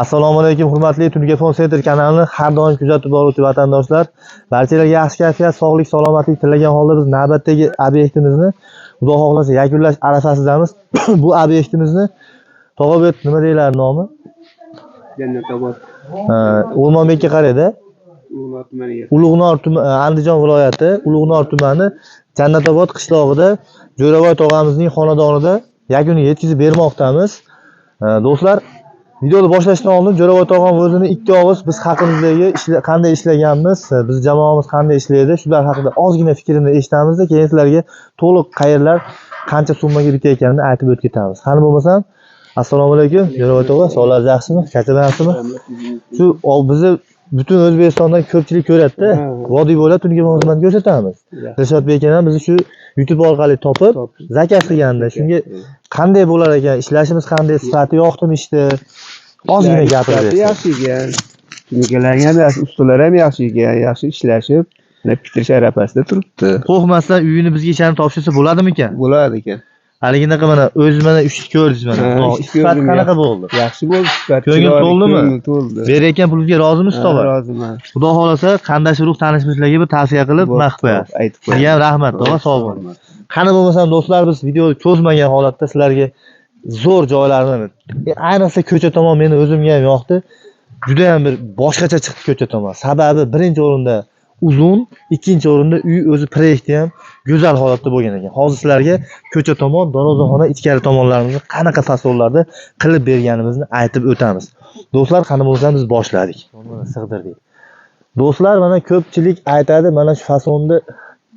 Assalomu alaykum hurmatli Tungafon Center kanalini har doim kuzatib boruvchi vatandoshlar. Barchalarga yaxshi kayfiyat, sog'lik, salomatlik tilagan holda biz navbatdagi obyektimizni Xudo xohlasa yakunlash arafasidamiz. Bu obyektimizni Tog'obet nima deyiladi nomi? Jannatobod. O'rmonbekka qaraydi. Ulug'nor tumani, Andijon viloyati, Ulug'nor tumani Jannatobod qishlog'ida Jo'ravoy tog'amizning xonadonida yakuniga yetkazib bermoqdamiz. Do'stlar, videoni boshlashdan oldin Jo'ravoy tog'am o'zini ikki og'iz biz haqimizdagi qanday ishlaganmiz, biz jamoamiz qanday ishlaydi, shular haqida ozgina fikrini eshitamiz-da, keyin sizlarga to'liq qayerlar, qancha summaga bitayotganini aytib o'tib ketamiz. Qani bo'lmasam, assalomu alaykum Jo'ravoy tog'a, sog'lar yaxshimi? Charchamayapsizmi? Shu bizni butun O'zbekistondan ko'pchilik ko'radi-da. Vodiy bo'ylab Tungafon xizmatini ko'rsatamiz. Dilshodbek aka bizni shu YouTube orqali topib, zakaz qilganda shunga qanday bo'lar ekan, ishlashimiz qanday, sifati yoqdimi ishda? Ozgina gapirib Yaxshi ekan. Tunukalar ham yaxshi, ustalar ham yaxshi ekan, yaxshi ishlashib, bitirish arafasida turibdi. Qo'rqmasdan uyini bizga ishonib topshirsa bo'ladimi-ekan? Bo'ladi ekan. Haliginaqa mana o'zingiz mana ishni ko'rdingiz mana. Sifat qanaqa bo'ldi? Yaxshi bo'ldi, sifat. Ko'ngil to'ldimi? To'ldi. Berayotgan pulga rozimisiz tog'a? Roziman. Xudo xolasa qandash urug' tanishimizlarga bir tavsiya qilib naqd qo'yasiz. Aytib qo'yaman. Sizga ham rahmat tog'a, sog' bo'ling. Qani bo'lmasam do'stlar, biz videoni cho'zmagan holatda sizlarga zo'r joylarni, ayniqsa ko'cha tomon meni o'zimga ham yoqdi. Juda ham bir boshqacha chiqdi ko'cha tomon. Sababi birinchi o'rinda uzun, ikkinchi o'rinda uy o'zi proyekti ham go'zal holatda bo'lgan ekan. Hozir sizlarga ko'cha tomon, darvozaxona ichkari tomonlarimizni qanaqa fasollarda qilib berganimizni aytib o'tamiz. Do'stlar, qani bo'lsa biz boshladik. Mana sig'dirdik. Do'stlar, mana ko'pchilik aytadi, mana shu fasonni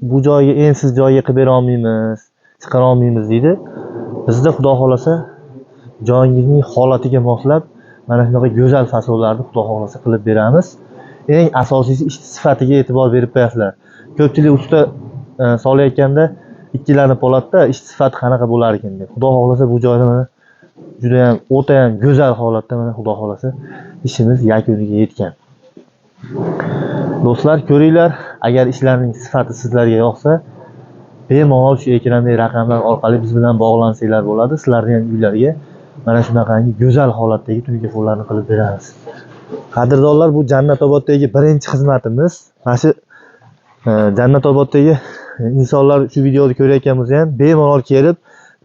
bu joyga, ensiz joyga qilib bera olmaymiz, chiqara olmaymiz deydi. Bizda Xudo xolasa joyingizning holatiga moslab mana shunaqa go'zal fasollarni Xudo xolasa qilib beramiz. Eng asosiysi ish sifatiga e'tibor berib qo'yasizlar. Ko'pchilik usta solayotganda ikkilanib qoladi-da, ish sifati qanaqa bo'lar ekan deb. Xudo xolasa bu joyda mana juda ham o'ta ham go'zal holatda mana Xudo xolasa ishimiz yakuniga yetgan. Do'stlar, ko'ringlar, agar ishlarning sifati sizlarga yoqsa, bemalol shu ekrandagi raqamlar orqali biz bilan bog'lansanglar bo'ladi. Sizlarning ham uylarga mana shunaqangi go'zal holatdagi tunukafonlarni qilib beramiz. Qadrdonlar, bu Jannatoboddagi birinchi xizmatimiz. Mana shu Jannatoboddagi insonlar shu videoni ko'rayotgan bo'lsa ham bemalol kelib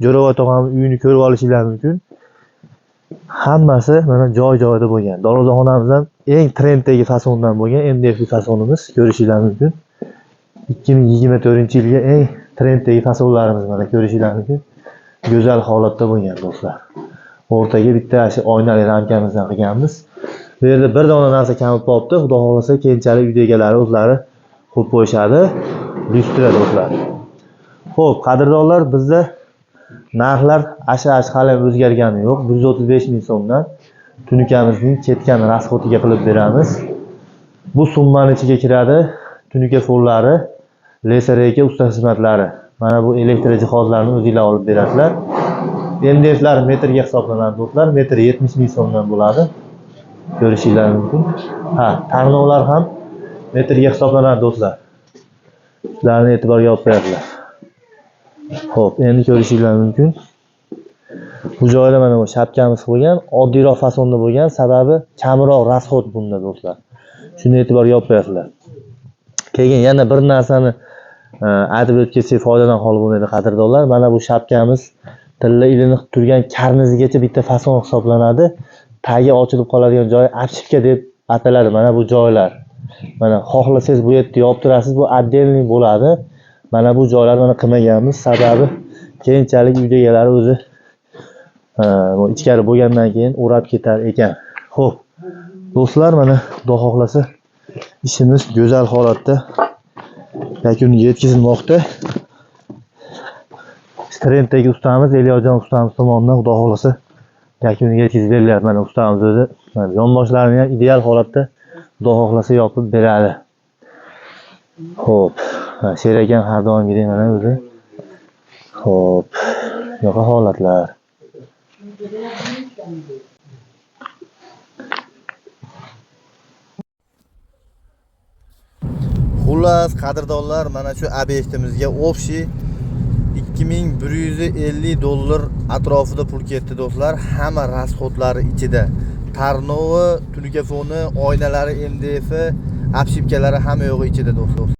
Jo'ravoy tog'amning uyini ko'rib olishingiz mumkin. Hammasi mana joy-joyida bo'lgan. Darvozaxonamiz ham eng trenddagi fasondan bo'lgan, MDF fasonimiz, ko'rishingiz mumkin. 2024-yilga eng trenddagi fasonlarimiz mana ko'rishingiz mumkin. Go'zal holatda bo'lgan do'stlar. O'rtaga bitta shu oynali ramkamizdan qilganmiz. Bu yerda bir dona narsa kamib qolibdi. Xudo xolasa keyinchalik uy egalari o'zlari qo'yib qo'yishadi. Lyustra do'stlar. Xo'p, qadrdonlar, bizda narxlar asha-ash hali o'zgargani yo'q. 135 ming so'mdan tunukamizning ketgan rasxotiga qilib beramiz. Bu summaning ichiga kiradi tunuka fonlari, lesareyka usta xizmatlari. Mana bu elektr jihozlarini o'zingizlar olib berasizlar. MDFlar metrga hisoblanadi do'stlar. Metr 70 ming so'mdan bo'ladi. Ko'rishingiz mumkin. Tarnovlar ham metrga hisoblanadi do'stlar. Sizlarni e'tiborga olib qo'yasizlar. Xo'p, endi ko'rishingiz mumkin. Bu joyda mana bu shapkamiz qo'ygan, oddiyroq fasonda bo'lgan, sababi kamroq rasxot bunda do'stlar. Shuni e'tiborga olib qo'yasizlar. Keyin yana bir narsani aytib o'tib ketsak foydadan xoli bo'lmaydi qadrdonlar. Mana bu shapkamiz tilla ilinib turgan karnizgacha bitta fason hisoblanadi. Tagi ochilib qoladigan joy apshipka deb ataladi. Mana bu joylar. Mana xohlasangiz bu yerda yoptirasiz, bu отдельный bo'ladi. Mana bu joylar mana qilmaganmiz, sababi keyinchalik uy egalari o'zi ichkari bo'lgandan keyin o'rab ketar ekan. Xo'p, do'stlar, mana Xudo xohlasa ishimiz go'zal holatda yakuniga yetkazilmoqda. Trenddagi ustamiz Elyorjon ustamiz tomonidan Xudo xohlasa yakuniga yetkazib berilyapti. Mana ustamiz o'zi yonboshlarini ham ideal holatda Xudo xohlasa yopib beradi. Xo'p, Sherakan har doimgidek mana o'zi. Xo'p, yo'q holatlar. Xullas, qadrdonlar, mana shu obyektimizga общий 2150 dollar atrofida pul ketdi do'stlar. Hamma rasxotlari ichida tarnovi, tunuka foni, oynalari, MDF, obshipkalari hamma yo'g'i ichida do'stlar.